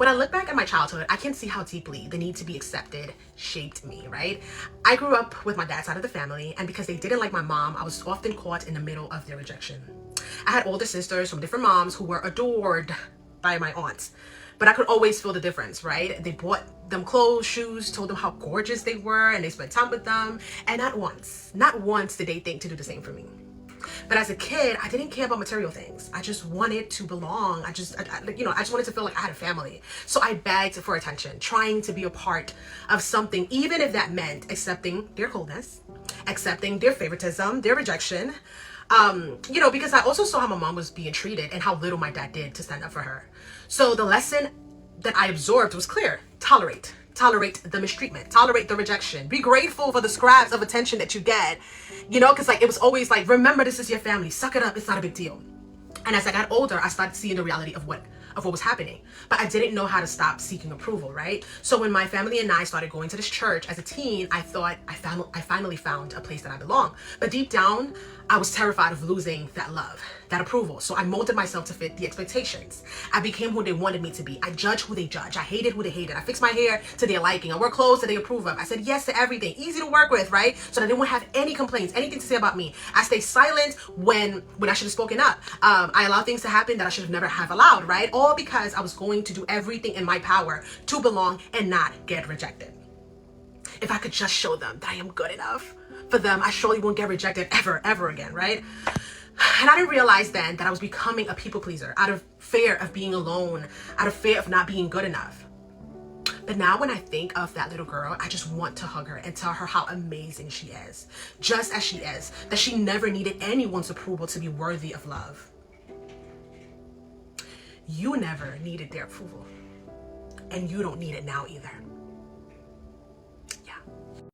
When I look back at my childhood, I can see how deeply the need to be accepted shaped me, right? I grew up with my dad's side of the family, and because they didn't like my mom, I was often caught in the middle of their rejection. I had older sisters from different moms who were adored by my aunts, but I could always feel the difference, right? They bought them clothes, shoes, told them how gorgeous they were, and they spent time with them, and not once did they think to do the same for me. But as a kid, I didn't care about material things. I just wanted to belong. I just wanted to feel like I had a family. So I begged for attention, trying to be a part of something, even if that meant accepting their coldness, accepting their favoritism, their rejection. Because I also saw how my mom was being treated and how little my dad did to stand up for her. So the lesson that I absorbed was clear. Tolerate the mistreatment, tolerate the rejection, be grateful for the scraps of attention that you get, because it was always like, remember, this is your family, suck it up, it's not a big deal. And as I got older, I started seeing the reality of what was happening, but I didn't know how to stop seeking approval, right? So when my family and I started going to this church as a teen, I thought I finally found a place that I belong. But deep down, I was terrified of losing that love, that approval. So I molded myself to fit the expectations. I became who they wanted me to be. I judged who they judged. I hated who they hated. I fixed my hair to their liking. I wore clothes that they approve of. I said yes to everything. Easy to work with, right? So that they wouldn't have any complaints, anything to say about me. I stayed silent when I should have spoken up. I allowed things to happen that I should have never have allowed, right? All because I was going to do everything in my power to belong and not get rejected. If I could just show them that I am good enough for them, I surely won't get rejected ever again, right? And I didn't realize then that I was becoming a people pleaser out of fear of being alone, out of fear of not being good enough. But now when I think of that little girl, I just want to hug her and tell her how amazing she is, just as she is, that she never needed anyone's approval to be worthy of love. You never needed their approval, and you don't need it now either.